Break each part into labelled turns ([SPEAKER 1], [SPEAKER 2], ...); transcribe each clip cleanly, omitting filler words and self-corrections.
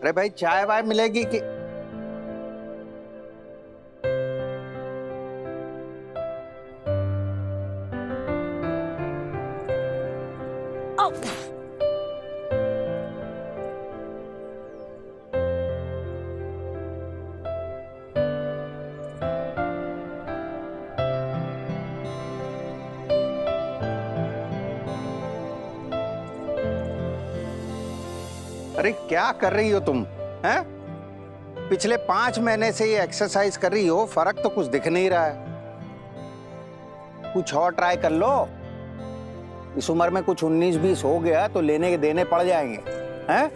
[SPEAKER 1] अरे भाई चाय वाय मिलेगी कि? अरे क्या कर रही हो तुम? हैं? पिछले 5 महीने से ये एक्सरसाइज कर रही हो, फर्क तो कुछ दिख नहीं रहा है। कुछ और ट्राई कर लो। इस उम्र में कुछ 19-20 हो गया तो लेने के देने पड़ जाएंगे। हैं?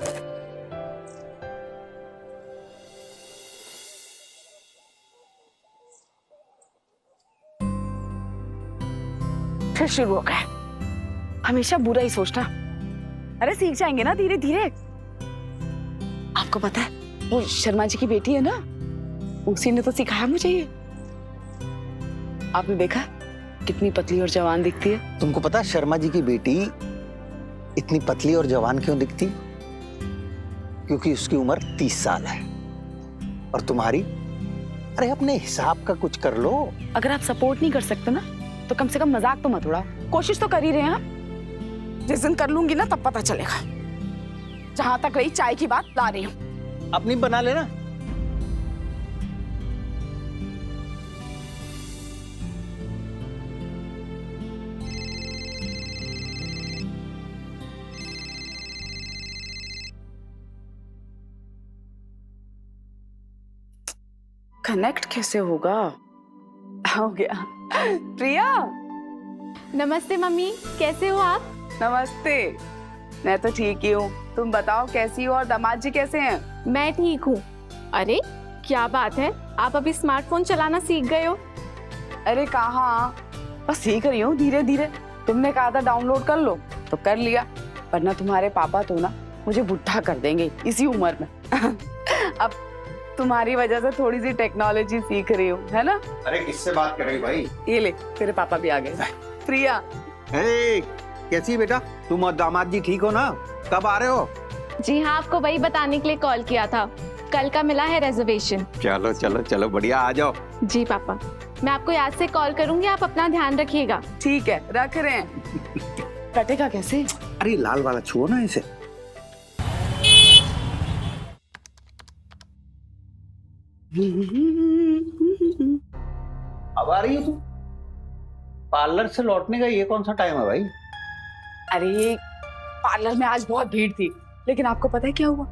[SPEAKER 2] फिर शुरू हो गया, हमेशा बुरा ही सोचना। अरे सीख जाएंगे ना धीरे धीरे। आपको पता है वो शर्मा जी की बेटी है ना, उसी ने तो सिखाया मुझे ये। आपने देखा कितनी पतली और जवान दिखती है।
[SPEAKER 1] तुमको पता है शर्मा जी की बेटी इतनी पतली और जवान क्यों दिखती? क्योंकि उसकी उम्र 30 साल है और तुम्हारी। अरे अपने हिसाब का कुछ कर लो।
[SPEAKER 2] अगर आप सपोर्ट नहीं कर सकते ना तो कम से कम मजाक तो मत उड़ाओ। कोशिश तो कर ही रहे हैं आप। जिस दिन कर लूंगी ना तब पता चलेगा। जहां तक रही चाय की बात, ला रही हूँ।
[SPEAKER 1] अपनी बना लेना।
[SPEAKER 2] कनेक्ट कैसे होगा? हो गया। प्रिया।
[SPEAKER 3] नमस्ते मम्मी, कैसे हो आप?
[SPEAKER 2] नमस्ते। मैं तो ठीक ही हूँ, तुम बताओ कैसी हो और दामाद जी कैसे हैं?
[SPEAKER 3] मैं ठीक हूँ। अरे क्या बात है, आप अभी स्मार्टफोन चलाना सीख गए हो?
[SPEAKER 2] अरे कहाँ, बस सीख रही हूँ धीरे धीरे। तुमने कहा था डाउनलोड कर लो तो कर लिया, वरना तुम्हारे पापा तो ना मुझे बुढ़ा कर देंगे इसी उम्र में। अब तुम्हारी वजह से थोड़ी सी टेक्नोलॉजी सीख रही हूँ, है ना?
[SPEAKER 1] अरे किससे बात कर रही भाई?
[SPEAKER 2] ये ले, तेरे पापा भी आ गए। प्रिया।
[SPEAKER 1] कैसी बेटा? तुम और दामाद जी ठीक हो ना? कब आ रहे हो?
[SPEAKER 3] जी हाँ, आपको वही बताने के लिए कॉल किया था। कल का मिला है रिजर्वेशन।
[SPEAKER 1] चलो चलो चलो बढ़िया, आ जाओ।
[SPEAKER 3] जी पापा, मैं आपको याद से कॉल करूंगी, आप अपना ध्यान रखिएगा।
[SPEAKER 2] ठीक है, रख रहे हैं। कटेगा कैसे?
[SPEAKER 1] अरे लाल वाला छुओ ना इसे। अब आ रही हो तुम? पार्लर से लौटने का ये कौन सा टाइम है भाई?
[SPEAKER 2] अरे पार्लर में आज बहुत भीड़ थी, लेकिन आपको पता है क्या हुआ?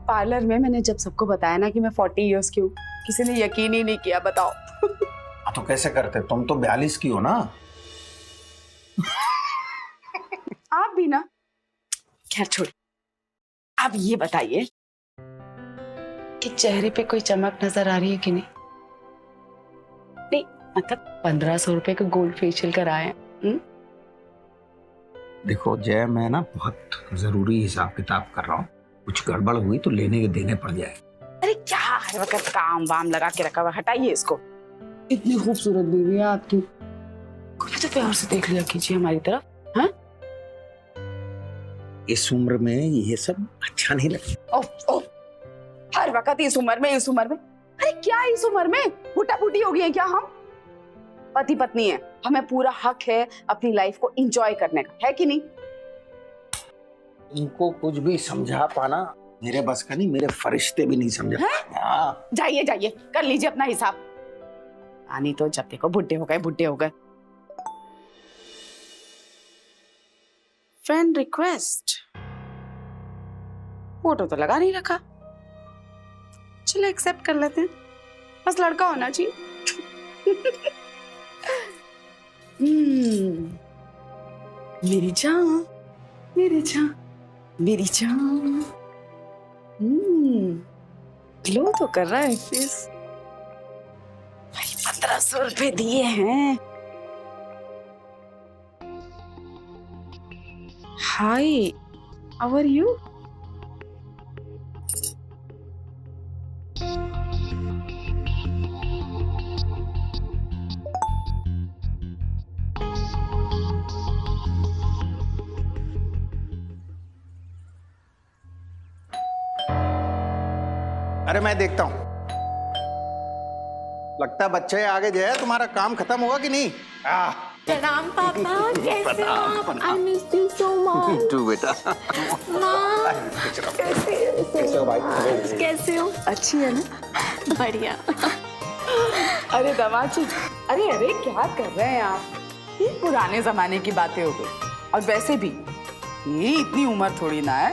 [SPEAKER 2] पार्लर में मैंने जब सबको बताया ना कि मैं 40 इयर्स की हूँ, किसी ने यकीन ही नहीं किया। बताओ।
[SPEAKER 1] तो कैसे करते? तुम तो 42 की हो ना?
[SPEAKER 2] आप भी ना। खैर छोड़, आप ये बताइए कि चेहरे पे कोई चमक नजर आ रही है कि नहीं? नहीं मतलब 1500 रुपए का गोल्ड फेशियल कराए हैं।
[SPEAKER 1] देखो जय, मैं ना बहुत जरूरी हिसाब किताब कर रहा हूँ। कुछ गड़बड़ हुई तो लेने के देने पड़ जाए।
[SPEAKER 2] अरे क्या हर वक्त काम वाम लगा के रखा हुआ, हटाइए इसको। इतनी खूबसूरत बीवी है आपकी, कभी तो प्यार से देख लिया कीजिए हमारी तरफ। हाँ?
[SPEAKER 1] इस उम्र में ये सब अच्छा नहीं लगता।
[SPEAKER 2] ओह ओह, हर वक्त इस उम्र में, इस उम्र में। अरे क्या इस उम्र में बुढ़ा बुढ़ी हो गई है क्या? हम पति पत्नी है, हमें पूरा हक है अपनी लाइफ को एंजॉय करने का, है कि नहीं?
[SPEAKER 1] इनको कुछ भी समझा पाना मेरे बस का नहीं, मेरे फरिश्ते भी नहीं समझा।
[SPEAKER 2] जाइए जाइए, कर लीजिए अपना हिसाब। आनी तो जब देखो बुढ़े हो गए, बुढ़े हो गए। फ्रेंड रिक्वेस्ट, फोटो तो लगा नहीं रखा, चलो एक्सेप्ट कर लेते हैं। बस लड़का होना चाहिए। मेरी जान, मेरी जान, मेरी जान। ग्लो तो कर रहा है फेस। भाई 1500 रुपए दिए हैं। हाय, हाउ आर यू?
[SPEAKER 1] अरे मैं देखता हूँ। लगता है बच्चे आगे जो है तुम्हारा काम खत्म हुआ कि नहीं?
[SPEAKER 3] प्रणाम पापा, कैसे हो आप? I missed you so much.
[SPEAKER 1] तू बेटा
[SPEAKER 3] माँ,
[SPEAKER 1] कैसे हो भाई?
[SPEAKER 3] कैसे हो?
[SPEAKER 2] अच्छी है ना?
[SPEAKER 3] बढ़िया।
[SPEAKER 2] अरे दवाची, अरे अरे क्या कर रहे हैं आप? ये पुराने जमाने की बातें हो गई। और वैसे भी मेरी इतनी उम्र थोड़ी ना है।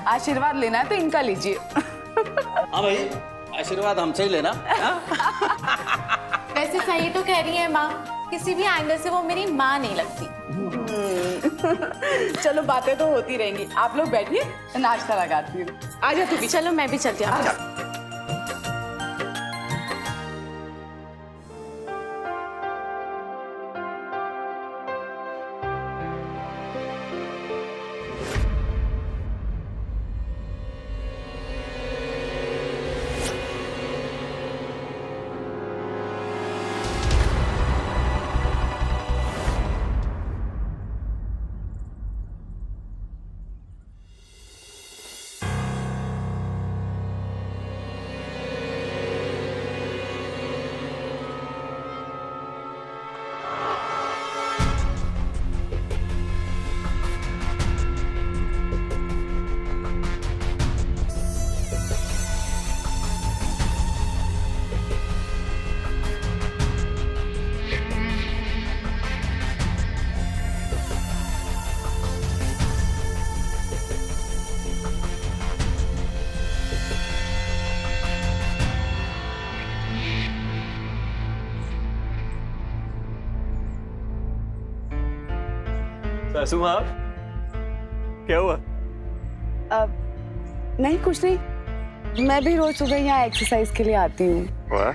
[SPEAKER 2] आशीर्वाद लेना है तो इनका लीजिए।
[SPEAKER 4] हाँ भाई, आशीर्वाद हमसे ही लेना।
[SPEAKER 3] वैसे सही तो कह रही है माँ, किसी भी एंगल से वो मेरी माँ नहीं लगती।
[SPEAKER 2] चलो बातें तो होती रहेंगी, आप लोग बैठिए, नाश्ता लगाती हूँ। आजा तू भी।
[SPEAKER 3] चलो मैं भी चलती हूँ।
[SPEAKER 5] सासू माँ, क्या हुआ?
[SPEAKER 2] नहीं कुछ नहीं, मैं भी रोज सुबह यहाँ एक्सरसाइज के लिए आती हूँ।
[SPEAKER 5] वाह,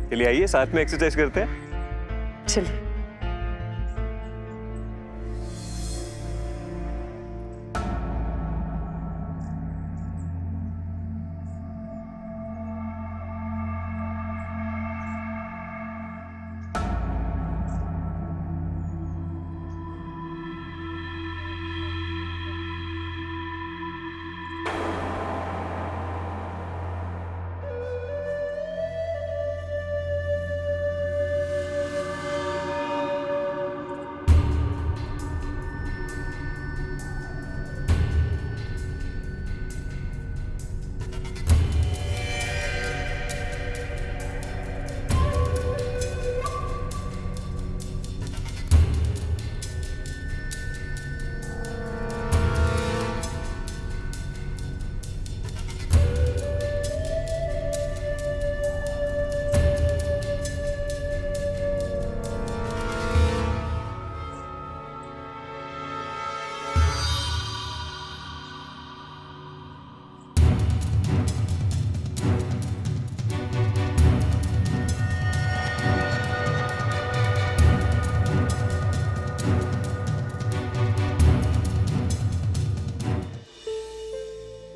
[SPEAKER 5] चलिए आइए साथ में एक्सरसाइज करते हैं।
[SPEAKER 2] चलिए।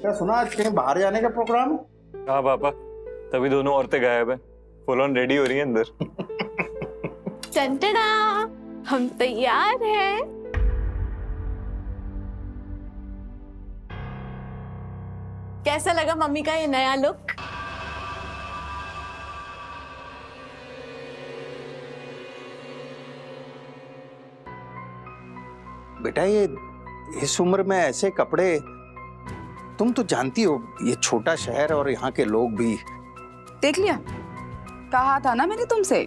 [SPEAKER 1] क्या सुना आज कहीं बाहर जाने का प्रोग्राम है?
[SPEAKER 5] हाँ पापा, तभी दोनों औरतें गायब है, फुल ऑन रेडी हो रही हैं अंदर।
[SPEAKER 3] टंटना, हम तैयार हैं। कैसा लगा मम्मी का ये नया लुक?
[SPEAKER 1] बेटा ये इस उम्र में ऐसे कपड़े, तुम तो जानती हो ये छोटा शहर और यहाँ के लोग भी।
[SPEAKER 2] देख लिया, कहा था ना मैंने तुमसे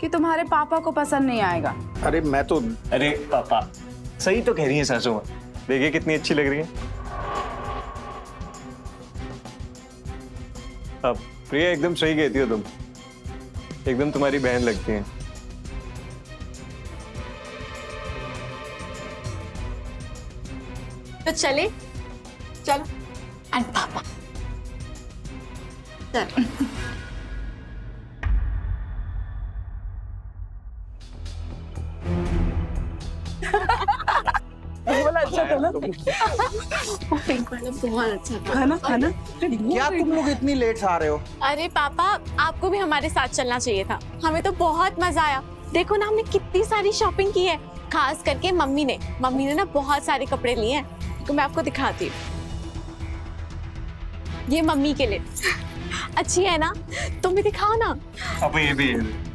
[SPEAKER 2] कि तुम्हारे पापा को पसंद नहीं आएगा।
[SPEAKER 1] अरे मैं तो
[SPEAKER 5] अरे पापा, सही तो कह रही हैं सासू माँ, देखिए कितनी अच्छी लग रही है। अब प्रिया एकदम सही कहती हो तुम, एकदम तुम्हारी बहन लगती है।
[SPEAKER 3] तो चले, चलो। एंड पापा, चलो।
[SPEAKER 2] बोला अच्छा था ना?
[SPEAKER 3] पिंक वाला बहुत अच्छा था।
[SPEAKER 2] है ना, है ना?
[SPEAKER 1] क्या तुम लोग इतनी लेट आ रहे हो?
[SPEAKER 3] अरे पापा, आपको भी हमारे साथ चलना चाहिए था, हमें तो बहुत मजा आया। देखो ना, हमने कितनी सारी शॉपिंग की है, खास करके मम्मी ने ना बहुत सारे कपड़े लिए हैं, तो मैं आपको दिखाती हूँ। ये मम्मी के लिए। अच्छी है ना? तुम भी दिखाओ ना।
[SPEAKER 5] अब ये भी है।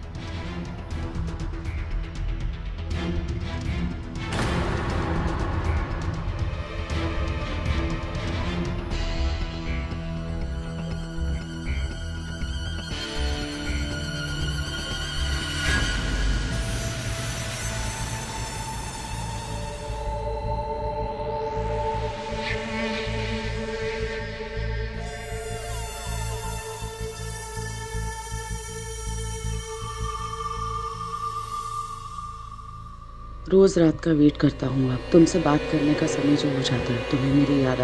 [SPEAKER 2] रोज रात का वेट करता हूँ। अब तुमसे बात करने का समय जो हो जाता है, तुम्हें मेरी याद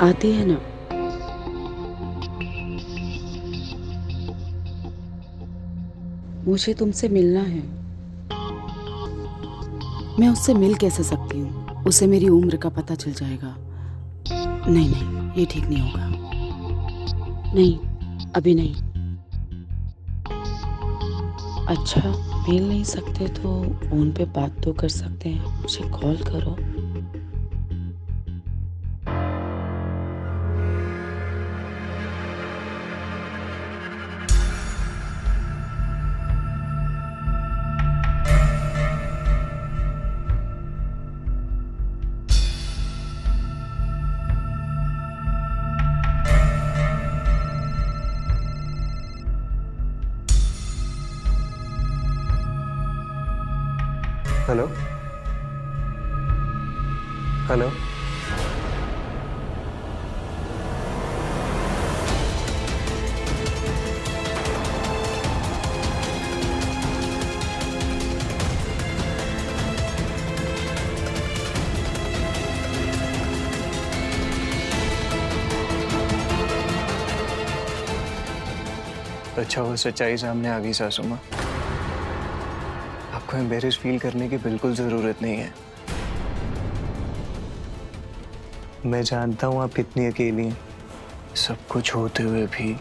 [SPEAKER 2] आती है ना? मुझे तुमसे मिलना है। मैं उससे मिल कैसे सकती हूँ? उसे मेरी उम्र का पता चल जाएगा। नहीं नहीं, ये ठीक नहीं होगा। नहीं, अभी नहीं। अच्छा, मिल नहीं सकते तो फोन पे बात तो कर सकते हैं। मुझे कॉल करो।
[SPEAKER 5] Hello hello. अच्छा वो सच्चाई सामने आ गई सासू माँ। आपको एम्बेरस फील करने की बिल्कुल जरूरत नहीं है। मैं जानता हूँ आप कितनी अकेली हैं। सब कुछ होते हुए भी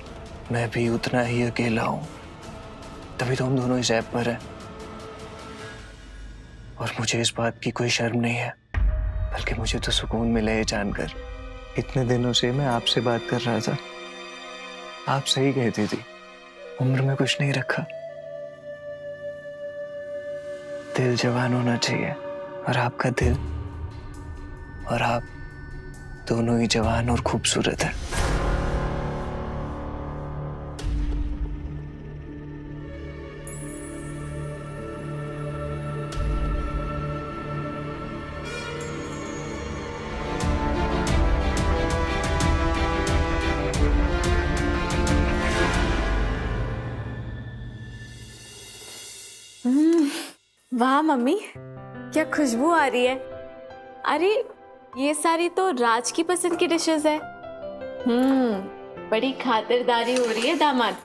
[SPEAKER 5] मैं भी उतना ही अकेला हूँ। तभी तो हम दोनों इस ऐप पर हैं। और मुझे इस बात की कोई शर्म नहीं है, बल्कि मुझे तो सुकून मिला ये जानकर। इतने दिनों से मैं आपसे बात कर रहा था। आप सही कहती थी, उम्र में कुछ नहीं रखा। दिल जवान होना चाहिए, और आपका दिल और आप दोनों ही जवान और खूबसूरत है।
[SPEAKER 3] वाह मम्मी, क्या खुशबू आ रही है। अरे ये सारी तो राज की पसंद की डिशेस है। बड़ी खातिरदारी हो रही है दामाद।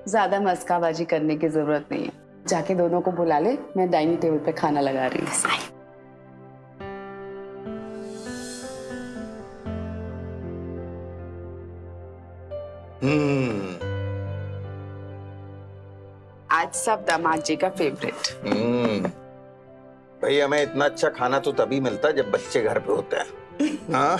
[SPEAKER 2] ज्यादा मस्काबाजी करने की जरूरत नहीं है। जाके दोनों को बुला ले, मैं डाइनिंग टेबल पे खाना लगा रही हूँ। आज सब दामाद जी का फेवरेट।
[SPEAKER 1] भाई हमें इतना अच्छा खाना तो तभी मिलता है जब बच्चे घर पे होते हैं। हाँ।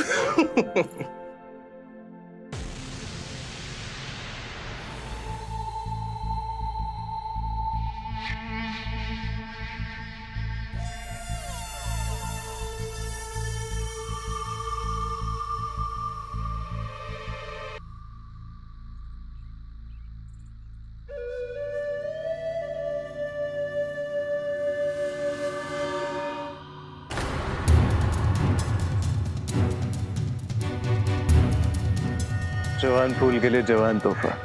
[SPEAKER 5] जवान फूल के लिए जवान तोहफा।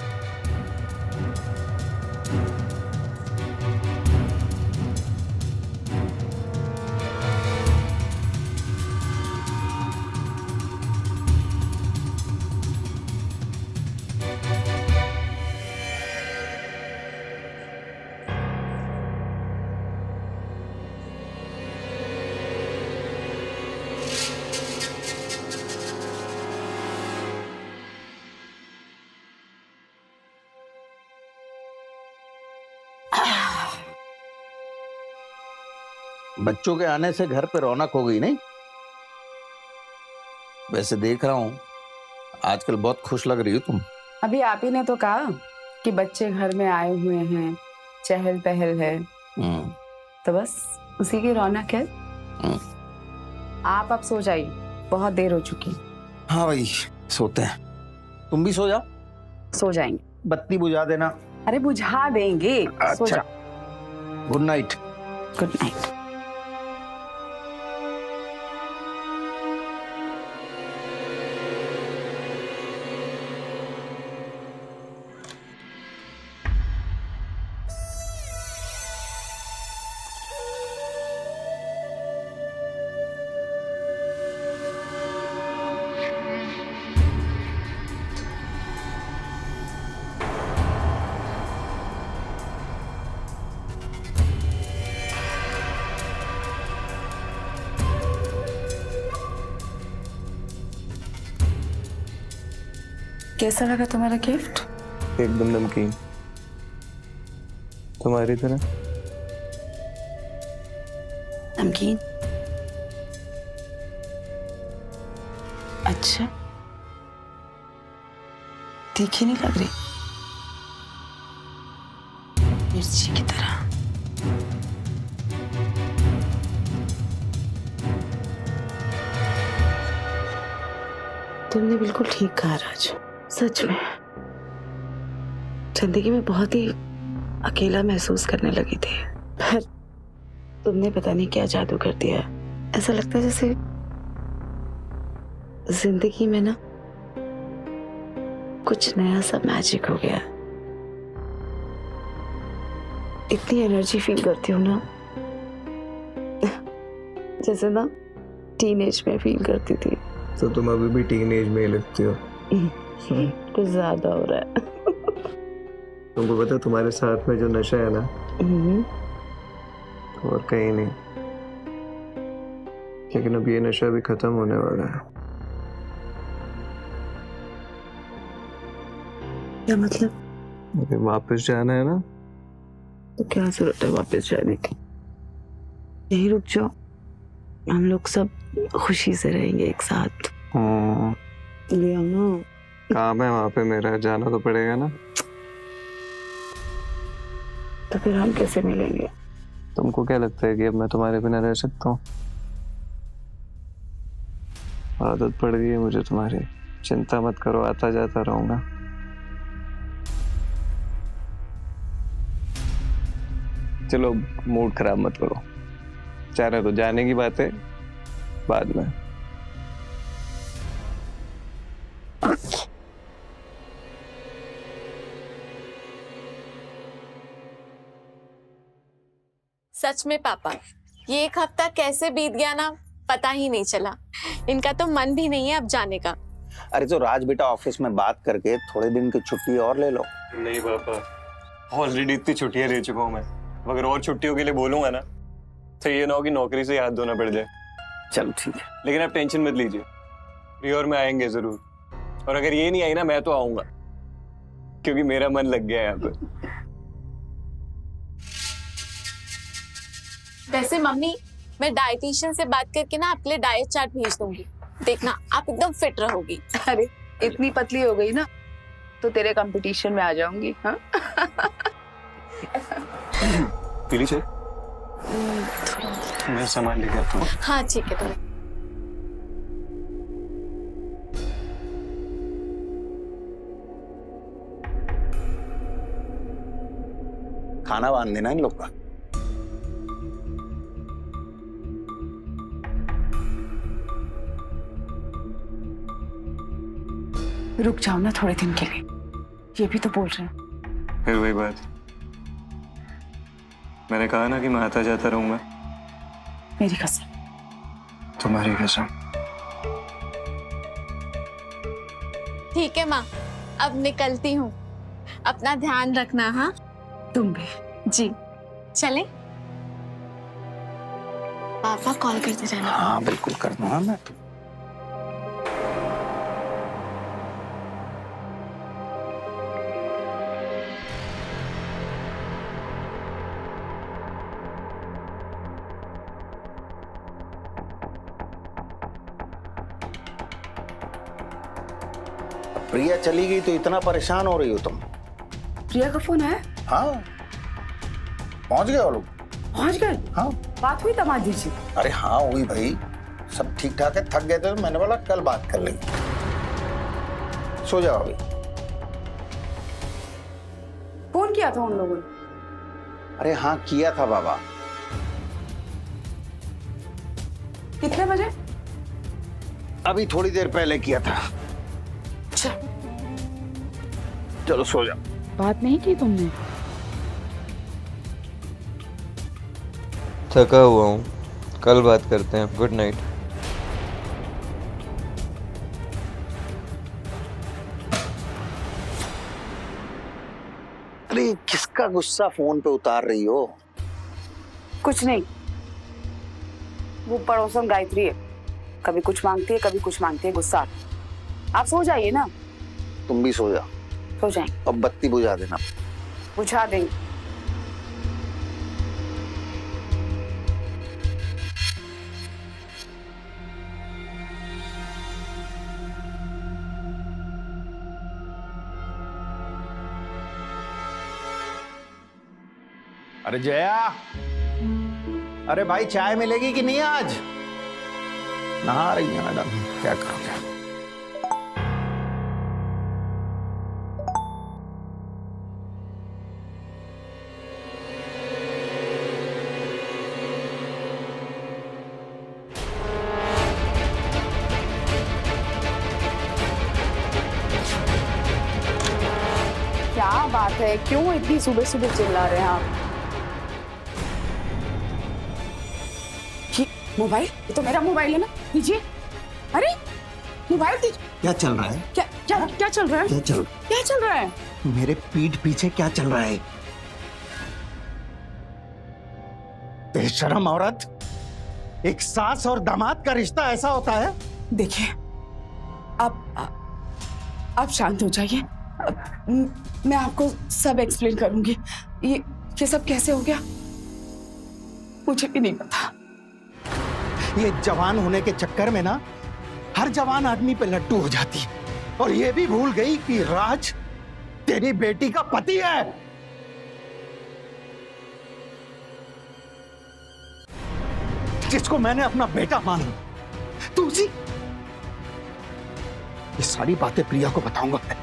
[SPEAKER 1] बच्चों के आने से घर पे रौनक हो गई नहीं? वैसे देख रहा हूं
[SPEAKER 4] आजकल बहुत खुश लग रही हो तुम।
[SPEAKER 2] अभी आप ही ने तो कहा कि बच्चे घर में आए हुए हैं, चहल पहल है, तो बस उसी की रौनक है। आप अब सो जाइए, बहुत देर हो चुकी।
[SPEAKER 4] हाँ भाई सोते हैं, तुम भी सो जाओ।
[SPEAKER 2] सो जाएंगे।
[SPEAKER 4] बत्ती बुझा देना।
[SPEAKER 2] अरे बुझा देंगे। सो
[SPEAKER 4] अच्छा।
[SPEAKER 2] जाओ।
[SPEAKER 4] Good night.
[SPEAKER 2] Good night. कैसा लगा तुम्हारा गिफ्ट?
[SPEAKER 5] एकदम नमकीन, तुम्हारी तरह।
[SPEAKER 2] नमकीन? अच्छा, तीखी नहीं लग रही? मिर्ची की तरह। तुमने बिल्कुल ठीक कहा राज, सच में जिंदगी में बहुत ही अकेला महसूस करने लगी थी, पर तुमने पता नहीं क्या जादू कर दिया। ऐसा लगता है जैसे जिंदगी में ना कुछ नया सा मैजिक हो गया। इतनी एनर्जी फील करती हूँ ना, जैसे ना टीनेज में फील करती थी।
[SPEAKER 5] तो तुम अभी भी टीनेज में ही लगती हो।
[SPEAKER 2] कुछ ज्यादा हो रहा है।
[SPEAKER 5] तुमको पता है तुम्हारे साथ में जो नशा है ना, और कहीं नहीं। लेकिन अब ये नशा भी खत्म होने वाला है।
[SPEAKER 2] क्या मतलब?
[SPEAKER 5] अगर वापस जाना है ना,
[SPEAKER 2] तो क्या जरूरत है वापस जाने की? यहीं रुक जाओ, हम लोग सब खुशी से रहेंगे एक साथ। ले आओ ना।
[SPEAKER 5] काम है वहां पे मेरा, जाना तो पड़ेगा ना।
[SPEAKER 2] तो फिर हम कैसे मिलेंगे?
[SPEAKER 5] तुमको क्या लगता है कि अब मैं तुम्हारे बिना रह सकता हूँ? आदत पड़ गई है मुझे तुम्हारी। चिंता मत करो, आता जाता रहूंगा। चलो मूड खराब मत करो, जाने दो। जाने की बात है बाद में।
[SPEAKER 3] सच में पापा, ये एक हफ्ता कैसे बीत गया ना, पता ही नहीं चला। इनका तो मन भी नहीं है अब जाने का।
[SPEAKER 1] अरे तो राज बेटा ऑफिस में बात करके थोड़े दिन की छुट्टी और ले लो।
[SPEAKER 5] नहीं पापा, ऑलरेडी इतनी छुट्टियां ले चुका हूँ मैं। अगर और छुट्टियों के लिए बोलूंगा ना, तो ये ना हो कि नौकरी से हाथ धोना पड़ जाए।
[SPEAKER 1] चलो ठीक है।
[SPEAKER 5] लेकिन आप टेंशन मत लीजिए, रियोर में आएंगे जरूर। और अगर ये नहीं आई ना, मैं तो आऊंगा, क्योंकि मेरा मन लग गया है यहाँ पे।
[SPEAKER 3] वैसे मम्मी, मैं डाइटिशियन से बात करके ना आपके लिए डाइट चार्ट भेज दूंगी। देखना आप एकदम फिट रहोगी।
[SPEAKER 2] अरे इतनी पतली हो गई ना, तो तेरे कंपटीशन में आ जाऊंगी। हाँ?
[SPEAKER 5] पी लीजिए, मैं सामान लेके आता हूँ।
[SPEAKER 3] हाँ ठीक है। तो
[SPEAKER 1] खाना बांध देना इन लोग का।
[SPEAKER 2] रुक जाओ ना थोड़े दिन के लिए, ये भी तो बोल रहे हैं।
[SPEAKER 5] फिर वही बात, मैंने कहा ना कि मैं आता जाता रहूंगा।
[SPEAKER 2] मेरी कसम।
[SPEAKER 5] तुम्हारी कसम।
[SPEAKER 3] ठीक है माँ, अब निकलती हूँ। अपना ध्यान रखना। हाँ
[SPEAKER 2] तुम भी।
[SPEAKER 3] जी, चले। पापा कॉल करते जाना।
[SPEAKER 1] हाँ बिल्कुल कर दूंगा मैं। प्रिया चली गई तो इतना परेशान हो रही हो तुम?
[SPEAKER 2] प्रिया का फोन है?
[SPEAKER 1] हाँ, पहुंच गए वो लोग?
[SPEAKER 2] पहुंच गए?
[SPEAKER 1] हाँ।
[SPEAKER 2] बात हुई दामाद जी?
[SPEAKER 1] अरे हाँ हुई भाई, सब ठीक ठाक है। थक गए थे तो मैंने बोला कल बात कर लेंगे। सो जाओ अभी।
[SPEAKER 2] फोन किया था उन लोगों ने?
[SPEAKER 1] अरे हाँ किया था बाबा।
[SPEAKER 2] कितने बजे?
[SPEAKER 1] अभी थोड़ी देर पहले किया था।
[SPEAKER 2] अच्छा,
[SPEAKER 1] चलो सो जाओ।
[SPEAKER 2] बात नहीं की तुमने?
[SPEAKER 6] थका हुआ हूँ, कल बात करते हैं। Good night.
[SPEAKER 1] अरे किसका गुस्सा फोन पे उतार रही हो?
[SPEAKER 2] कुछ नहीं, वो पड़ोसन गायत्री है, कभी कुछ मांगती है कभी कुछ मांगती है, गुस्सा। आप सो जाइए ना।
[SPEAKER 1] तुम भी सो जाओ।
[SPEAKER 2] सो जाए।
[SPEAKER 1] अब बत्ती बुझा देना।
[SPEAKER 2] बुझा देंगे।
[SPEAKER 1] अरे जया, अरे भाई चाय मिलेगी कि नहीं आज? नहा रही है मैडम, क्या करोगे?
[SPEAKER 2] क्या बात है, क्यों इतनी सुबह सुबह चिल्ला रहे हैं आप? ये मोबाइल, ये तो मेरा मोबाइल है ना, दीजिए। अरे मोबाइल दीजिए।
[SPEAKER 1] क्या चल रहा है?
[SPEAKER 2] क्या क्या क्या चल रहा है? क्या चल रहा है?
[SPEAKER 1] मेरे पीठ पीछे क्या चल रहा है? बेशरम औरत, एक सास और दामाद का रिश्ता ऐसा होता है?
[SPEAKER 2] देखिए, आप शांत हो जाइए। मैं आपको सब एक्सप्लेन करूंगी। ये सब कैसे हो गया मुझे भी नहीं पता।
[SPEAKER 1] ये जवान होने के चक्कर में ना हर जवान आदमी पे लट्टू हो जाती है, और ये भी भूल गई कि राज तेरी बेटी का पति है। जिसको मैंने अपना बेटा माना, तू उसी। ये सारी बातें प्रिया को बताऊंगा मैं,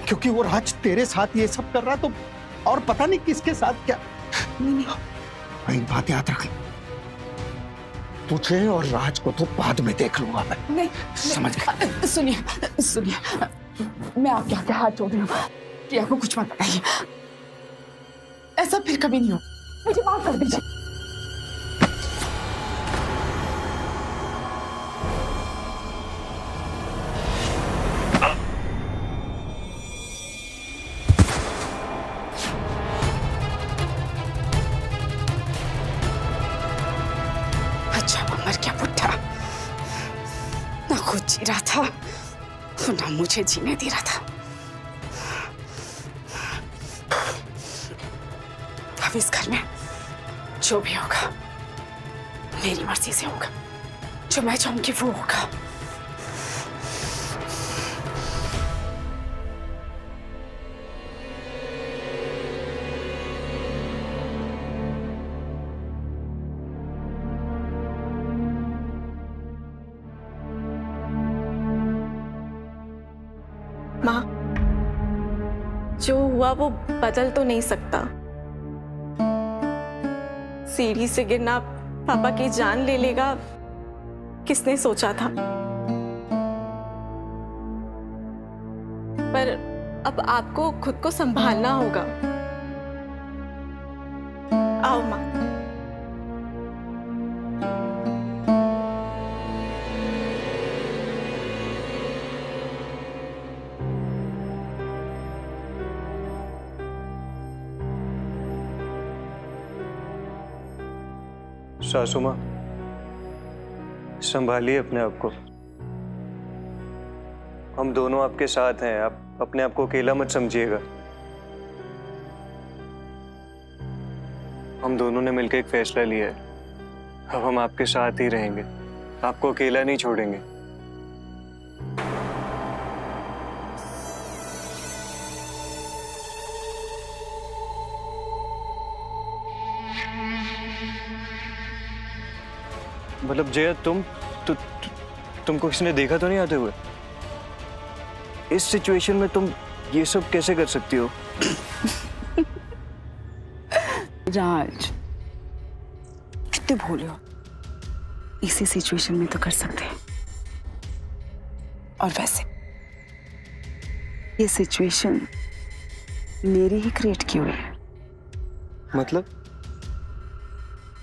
[SPEAKER 1] क्योंकि वो राज तेरे साथ ये सब कर रहा तो और पता नहीं किसके साथ क्या।
[SPEAKER 2] नहीं,
[SPEAKER 1] एक बात याद रख, तुझे और राज को तो बाद में देख लूंगा मैं।
[SPEAKER 2] नहीं,
[SPEAKER 1] समझ गया?
[SPEAKER 2] सुनिए, मैं आपके आगे हाथ जोड़ रही हूँ, प्रिया को कुछ मत बताइए। ऐसा फिर कभी नहीं हो, मुझे माफ कर दीजिए। अच्छा मर गया बुढ़ा, ना खुद जी रहा था और ना मुझे जीने दे रहा था। अब इस घर में जो भी होगा मेरी मर्जी से होगा, जो मैं चाहूंगी वो होगा।
[SPEAKER 3] माँ, जो हुआ वो बदल तो नहीं सकता। सीढ़ी से गिरना पापा की जान ले लेगा, किसने सोचा था? पर अब आपको खुद को संभालना होगा। आओ माँ।
[SPEAKER 5] सासू माँ, संभालिए अपने आप को। हम दोनों आपके साथ हैं, आप अपने आप को अकेला मत समझिएगा। हम दोनों ने मिलकर एक फैसला लिया है, अब हम आपके साथ ही रहेंगे, आपको अकेला नहीं छोड़ेंगे। मतलब जया तुमको किसी ने देखा तो नहीं आते हुए? इस सिचुएशन में तुम ये सब कैसे कर सकती हो?
[SPEAKER 2] राज, कितने भोले हो। इसी सिचुएशन में तो कर सकते हैं। और वैसे ये सिचुएशन मेरी ही क्रिएट की हुई है।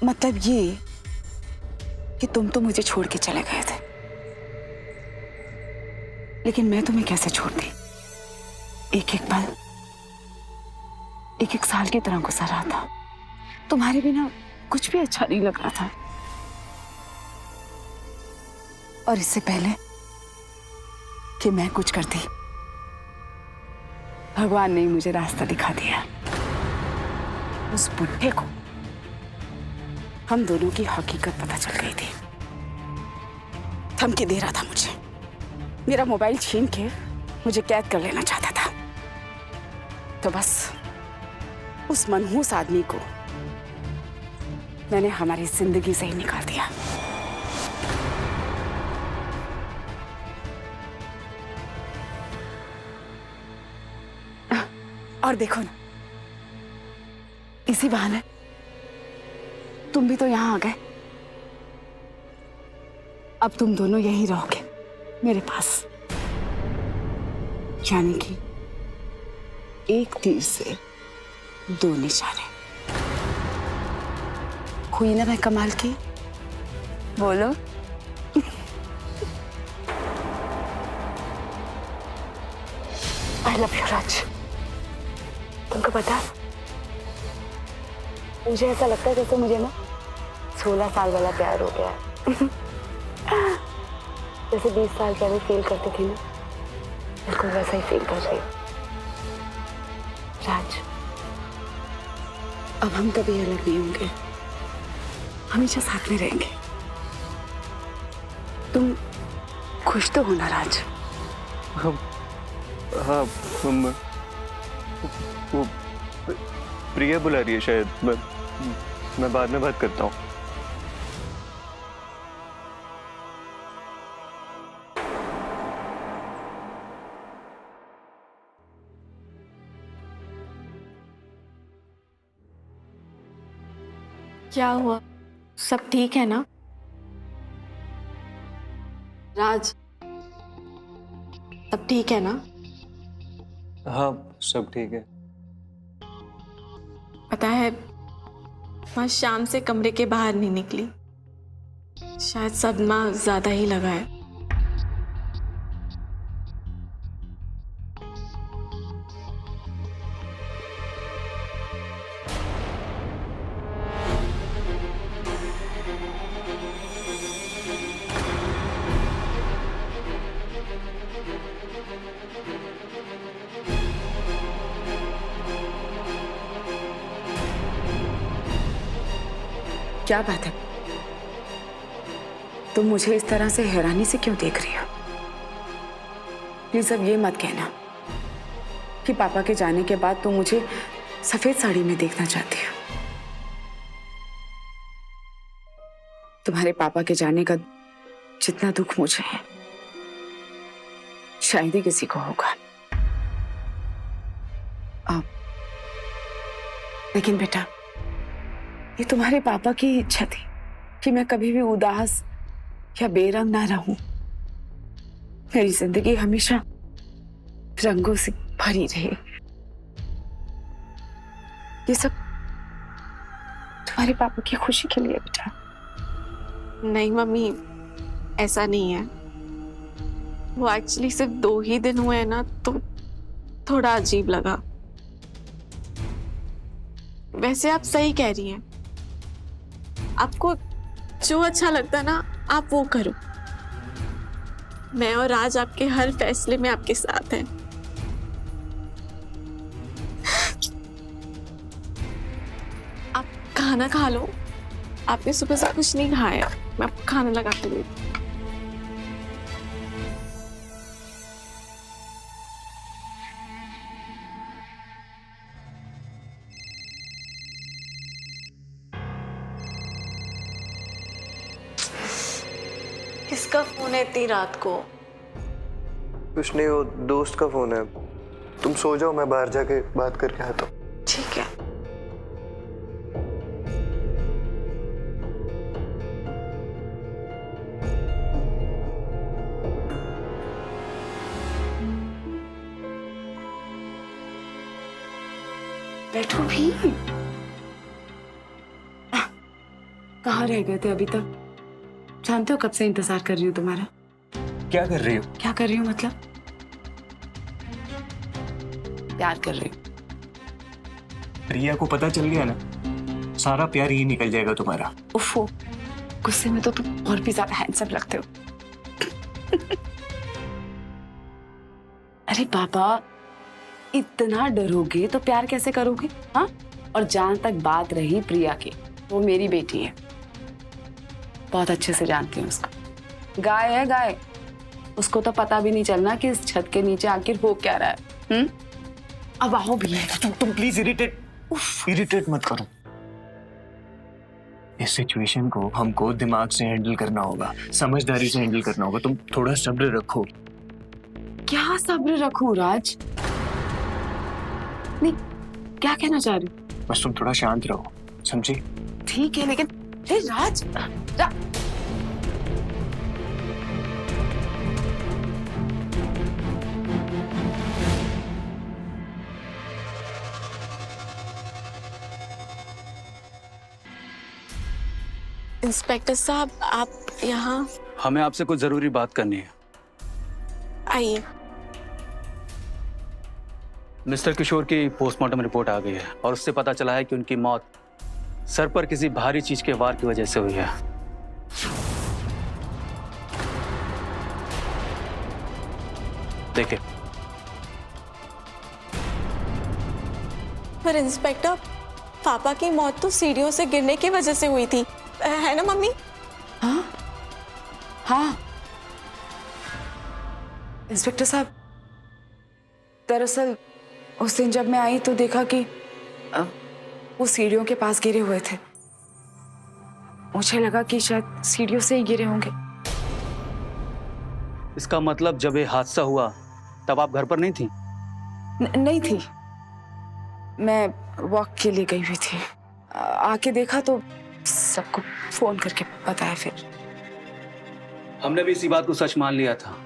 [SPEAKER 2] मतलब ये कि तुम तो मुझे छोड़ के चले गए थे, लेकिन मैं तुम्हें कैसे छोड़ती? एक एक पल, एक एक साल की तरह गुजर रहा था। तुम्हारे बिना कुछ भी अच्छा नहीं लग रहा था। और इससे पहले कि मैं कुछ करती, भगवान ने मुझे रास्ता दिखा दिया। उस बुढ़े को हम दोनों की हकीकत पता चल गई थी। धमकी दे रहा था मुझे, मेरा मोबाइल छीन के मुझे कैद कर लेना चाहता था। तो बस उस मनहूस आदमी को मैंने हमारी जिंदगी से ही निकाल दिया। और देखो ना, इसी बहाने तुम भी तो यहां आ गए। अब तुम दोनों यहीं रहोगे मेरे पास। यानी कि एक तीर से दो निशाने। हुई ना मैं कमाल की? बोलो। आई लव यू राज। तुमको पता, मुझे ऐसा लगता है जैसे मुझे ना 16 साल वाला प्यार हो गया है। जैसे 20 साल पहले फील करती थी ना, बिल्कुल वैसा ही फील कर रही हूँ। राज, अब हम कभी अलग नहीं होंगे, हमेशा साथ में रहेंगे। तुम खुश तो हो ना राज?
[SPEAKER 5] हाँ, वो प्रिया बुला रही है शायद। मैं बाद में बात करता हूँ।
[SPEAKER 3] क्या हुआ? सब ठीक है ना? राज, सब ठीक है ना?
[SPEAKER 5] हाँ, सब ठीक है।
[SPEAKER 3] पता है, मैं शाम से कमरे के बाहर नहीं निकली। शायद सदमा ज्यादा ही लगा है।
[SPEAKER 2] क्या बात है? तुम मुझे इस तरह से हैरानी से क्यों देख रही हो? प्लीज अब ये मत कहना कि पापा के जाने के बाद तुम मुझे सफेद साड़ी में देखना चाहती हो। तुम्हारे पापा के जाने का जितना दुख मुझे है, शायद ही किसी को होगा। लेकिन बेटा, ये तुम्हारे पापा की इच्छा थी कि मैं कभी भी उदास या बेरंग ना रहूं। मेरी जिंदगी हमेशा रंगों से भरी रहे। ये सब तुम्हारे पापा की खुशी के लिए बेटा।
[SPEAKER 3] नहीं मम्मी, ऐसा नहीं है। वो एक्चुअली सिर्फ 2 ही दिन हुए हैं ना, तो थोड़ा अजीब लगा। वैसे आप सही कह रही हैं। आपको जो अच्छा लगता है ना, आप वो करो। मैं और राज आपके हर फैसले में आपके साथ हैं। आप खाना खा लो। आपने सुबह से कुछ नहीं खाया। मैं आपको खाना लगा के देती हूँ। किसका फोन है इतनी रात को?
[SPEAKER 5] कुछ नहीं, वो दोस्त का फोन है। तुम सो जाओ, मैं बाहर जाके बात करके आता हूँ।
[SPEAKER 3] ठीक है।
[SPEAKER 2] बैठो भी। कहाँ रह गए थे अभी तक? जानते हो कब से इंतजार कर रही हूँ तुम्हारा।
[SPEAKER 5] क्या कर रही हो?
[SPEAKER 2] क्या कर रही हूँ मतलब? प्यार कर रही हूँ।
[SPEAKER 5] प्रिया को पता चल गया ना, सारा प्यार ही निकल जाएगा तुम्हारा।
[SPEAKER 2] उफ़ो, गुस्से में तो तुम और भी ज्यादा हैंडसम लगते हो। अरे बाबा, इतना डरोगे तो प्यार कैसे करोगे? हाँ? और जहां तक बात रही प्रिया की, वो मेरी बेटी है, बहुत अच्छे से जानती हूँ उसको। गाय है गाय, उसको तो पता भी नहीं चलना कि इस छत के नीचे आखिर हो क्या रहा है। अब आओ भी।
[SPEAKER 5] तुम प्लीज इरिटेट मत करो। इस सिचुएशन को हमको दिमाग से हैंडल करना होगा, समझदारी से हैंडल करना होगा। तुम थोड़ा सब्र रखो।
[SPEAKER 2] क्या सब्र रखूं राज? नहीं, क्या कहना चाह रही हो?
[SPEAKER 5] बस तुम थोड़ा शांत रहो, समझी?
[SPEAKER 2] ठीक है, लेकिन हे राज,
[SPEAKER 3] इंस्पेक्टर साहब, आप यहाँ
[SPEAKER 4] हमें आपसे कुछ जरूरी बात करनी है।
[SPEAKER 3] आइए।
[SPEAKER 4] मिस्टर किशोर की पोस्टमार्टम रिपोर्ट आ गई है और उससे पता चला है कि उनकी मौत सर पर किसी भारी चीज के वार की वजह से हुई है। देखिए।
[SPEAKER 3] पर इंस्पेक्टर, पापा की मौत तो सीढ़ियों से गिरने की वजह से हुई थी, है ना मम्मी?
[SPEAKER 2] हाँ हाँ इंस्पेक्टर साहब, दरअसल उस दिन जब मैं आई तो देखा कि वो सीढ़ियों के पास गिरे हुए थे। मुझे लगा कि शायद सीढ़ियों से ही गिरे होंगे।
[SPEAKER 4] इसका मतलब जब ये हादसा हुआ तब आप घर पर नहीं थी?
[SPEAKER 2] नहीं थी, मैं वॉक के लिए गई हुई थी। आके देखा तो सबको फोन करके बताया। फिर
[SPEAKER 4] हमने भी इसी बात को सच मान लिया था,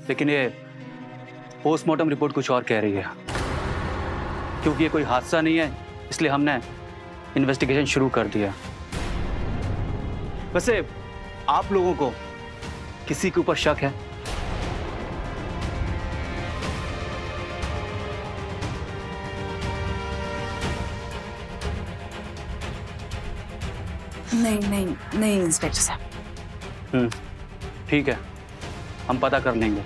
[SPEAKER 4] लेकिन ये पोस्टमार्टम रिपोर्ट कुछ और कह रही है। क्योंकि ये कोई हादसा नहीं है, इसलिए हमने इन्वेस्टिगेशन शुरू कर दिया। वैसे आप लोगों को किसी के ऊपर शक है?
[SPEAKER 2] नहीं इंस्पेक्टर साहब।
[SPEAKER 4] ठीक है, हम पता कर लेंगे,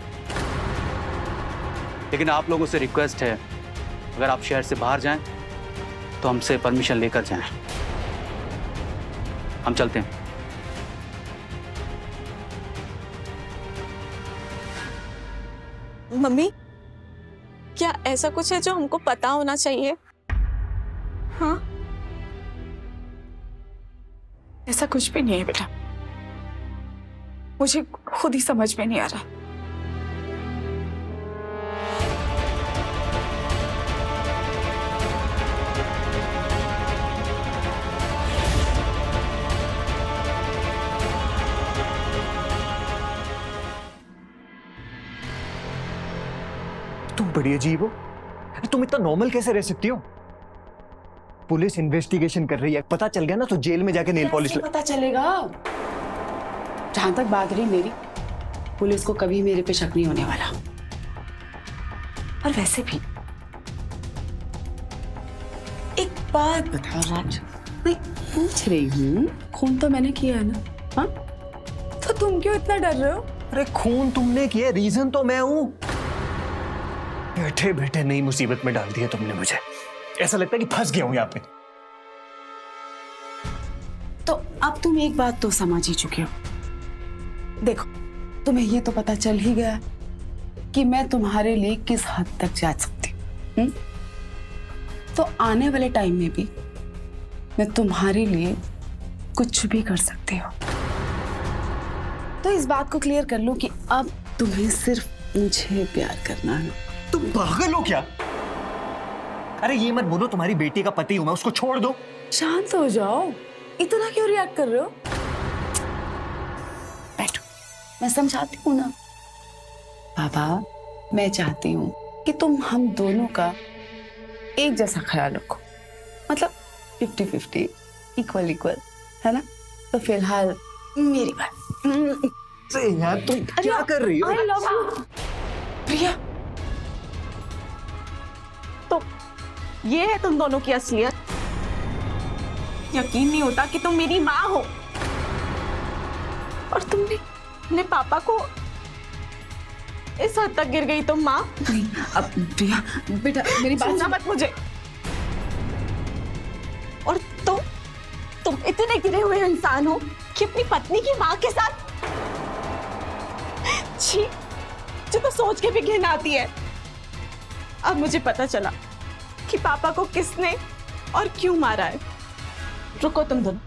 [SPEAKER 4] लेकिन आप लोगों से रिक्वेस्ट है, अगर आप शहर से बाहर जाएं तो हमसे परमिशन लेकर जाएं। हम चलते हैं।
[SPEAKER 3] मम्मी, क्या ऐसा कुछ है जो हमको पता होना चाहिए? हाँ?
[SPEAKER 2] ऐसा कुछ भी नहीं है बेटा, मुझे खुद ही समझ में नहीं आ रहा।
[SPEAKER 5] तुम बड़ी अजीब हो। तुम इतना नॉर्मल कैसे रह सकती हो? पुलिस इन्वेस्टिगेशन कर रही है, पता चल गया ना तो जेल में जाके नेल पॉलिश
[SPEAKER 2] पता चलेगा। जहां तक बात रही मेरी, पुलिस को कभी मेरे पे शक नहीं होने वाला। और वैसे भी एक बात बताओ राज, मैं पूछ रही हूँ, खून तो मैंने किया है ना? हाँ, तो तुम क्यों इतना डर रहे हो?
[SPEAKER 5] अरे खून तुमने किया, रीजन तो मैं हूं। बैठे बैठे नई मुसीबत में डाल दिया तुमने मुझे। ऐसा लगता है कि फंस गया हूं यहाँ पे।
[SPEAKER 2] तो अब तुम एक बात तो समझ ही चुके हो। देखो, तुम्हें ये तो पता चल ही गया कि मैं तुम्हारे लिए किस हद तक जा सकती हूँ। तो आने वाले टाइम में भी मैं तुम्हारे लिए कुछ भी कर सकती हूँ। तो इस बात को क्लियर कर लो कि अब तुम्हें सिर्फ मुझे प्यार करना है।
[SPEAKER 5] तुम पागल हो क्या? अरे ये मत बोलो तुम्हारी बेटी का पति हूं मैं, उसको छोड़ दो।
[SPEAKER 2] शांत हो जाओ, इतना क्यों रिएक्ट कर रहे हो? बैठो, मैं समझाती हूँ ना। पापा, मैं चाहती हूँ कि तुम हम दोनों का एक जैसा ख्याल रखो, मतलब 50-50, इक्वल इक्वल, है ना? तो फिलहाल मेरी बात।
[SPEAKER 5] यार तुम क्या कर रही हो?
[SPEAKER 2] I love you. प्रिया,
[SPEAKER 3] तो ये है तुम दोनों की असलियत। यकीन नहीं होता कि तुम मेरी माँ हो और तुमने अपने पापा को इस हद तक गिर गई तुम माँ।
[SPEAKER 2] नहीं, अब प्रिया बेटा मेरी बात
[SPEAKER 3] सुनना मत मुझे। और तुम इतने गिरे हुए इंसान हो कि अपनी पत्नी की माँ के साथ। छी, मुझे तो सोच के भी घिन आती है। अब मुझे पता चला कि पापा को किसने और क्यों मारा है। रुको तुम दोनों,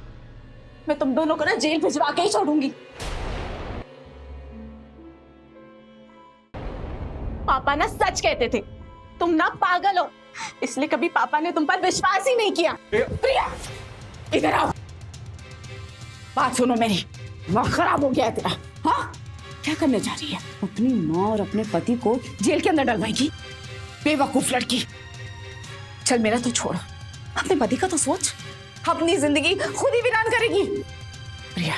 [SPEAKER 3] मैं तुम दोनों को ना जेल भिजवा के ही छोड़ूंगी। पापा ना सच कहते थे, तुम ना पागल हो, इसलिए कभी पापा ने तुम पर विश्वास ही नहीं किया।
[SPEAKER 2] प्रिया इधर आओ, बात सुनो मेरी। दिमाग खराब हो गया है तेरा। हाँ, क्या करने जा रही है? अपनी माँ और अपने पति को जेल के अंदर डलवाएगी? बेवकूफ लड़की। चल मेरा तो छोड़, अपने पति का तो सोच। अपनी जिंदगी खुद ही वीरान करेगी। प्रिया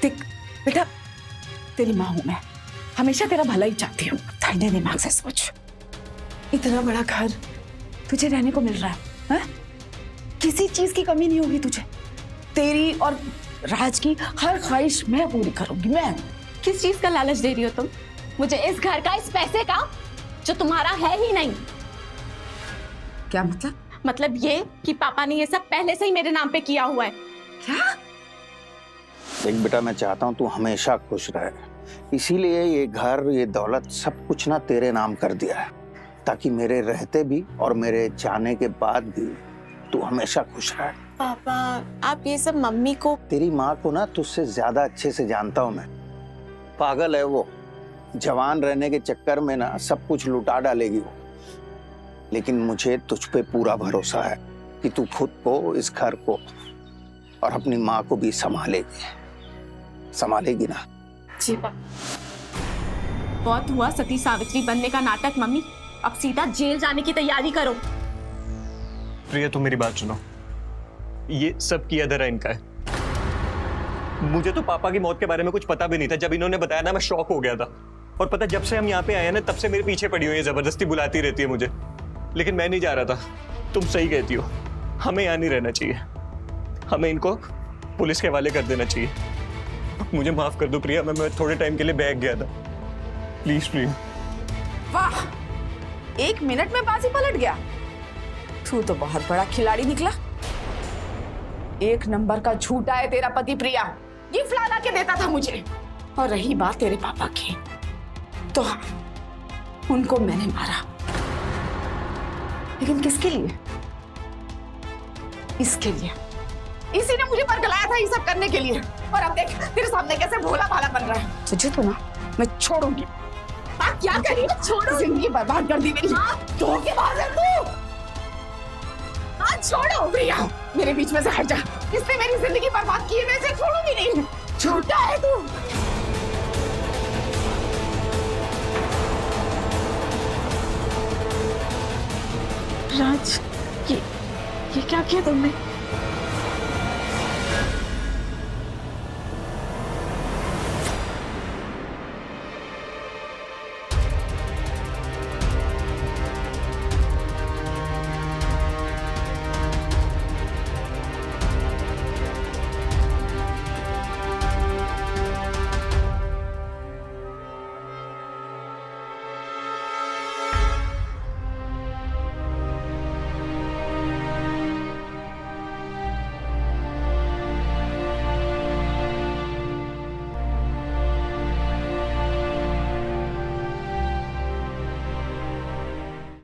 [SPEAKER 2] देख बेटा, तेरी माँ हूं मैं, हमेशा तेरा भला ही चाहती हूँ। ठंडे दिमाग से सोच। इतना बड़ा घर तुझे रहने को मिल रहा है, है? किसी चीज की कमी नहीं होगी तुझे। तेरी और राज की हर ख्वाहिश मैं पूरी करूंगी। मैं
[SPEAKER 3] किस चीज का लालच दे रही हो तुम मुझे? इस घर का, इस पैसे का जो तुम्हारा है ही नहीं।
[SPEAKER 2] क्या मतलब?
[SPEAKER 3] मतलब ये कि पापा ने ये सब पहले से ही मेरे नाम पे किया हुआ है।
[SPEAKER 2] क्या?
[SPEAKER 1] देख बेटा, मैं चाहता हूँ तू हमेशा खुश रहे, इसीलिए ये घर, ये दौलत, सब कुछ ना तेरे नाम कर दिया है, ताकि मेरे रहते भी और मेरे जाने के बाद भी तू हमेशा खुश रहे।
[SPEAKER 3] पापा, आप ये सब मम्मी को।
[SPEAKER 1] तेरी माँ को ना तुझसे ज्यादा अच्छे से जानता हूँ मैं। पागल है वो, जवान रहने के चक्कर में ना सब कुछ लुटा डालेगी वो। लेकिन मुझे तुझ पे पूरा भरोसा है कि तू खुद को, इस घर को और अपनी माँ को भी संभालेगी ना?
[SPEAKER 3] जी पापा। बहुत हुआ सती सावित्री बनने का नाटक मम्मी, अब सीधा जेल जाने की तैयारी करो।
[SPEAKER 5] प्रिया तुम मेरी बात सुनो, ये सब किया धरा इनका है। मुझे तो पापा की मौत के बारे में कुछ पता भी नहीं था। जब इन्होंने बताया ना, मैं शॉक हो गया था। और पता, जब से हम यहाँ पे आए ना, तब से मेरे पीछे पड़ी हुई है, जबरदस्ती बुलाती रहती है मुझे, लेकिन मैं नहीं जा रहा था। तुम सही कहती हो, हमें यहाँ नहीं रहना चाहिए, हमें इनको पुलिस के हवाले कर देना चाहिए। मुझे माफ कर दो प्रिया, मैं थोड़े टाइम के लिए बैग गया था, प्लीज प्रिया।
[SPEAKER 2] वाह, 1 मिनट में बाजी पलट गया। तू तो बहुत बड़ा खिलाड़ी निकला। 1 नंबर का झूठा है तेरा पति प्रिया, गिफ्ट ला के देता था मुझे। और रही बात तेरे पापा की, तो हाँ, उनको मैंने मारा, लेकिन किसके लिए? इसके लिए। इसी ने मुझे बरगलाया था ये सब करने के लिए, और अब देख तेरे सामने कैसे भोला भाला बन रहा है। तुझे तो ना मैं छोड़ूंगी। आप क्या करिए? छोड़ो, जिंदगी बर्बाद कर दी मेरी। धोखेबाज है तू। हाँ छोड़ो प्रिया, मेरे बीच में से हट जा। इसने मेरी जिंदगी बर्बाद की है, मैं इसे छोड़ूंगी नहीं। झूठा है तू।
[SPEAKER 3] राज, ये क्या किया तुमने?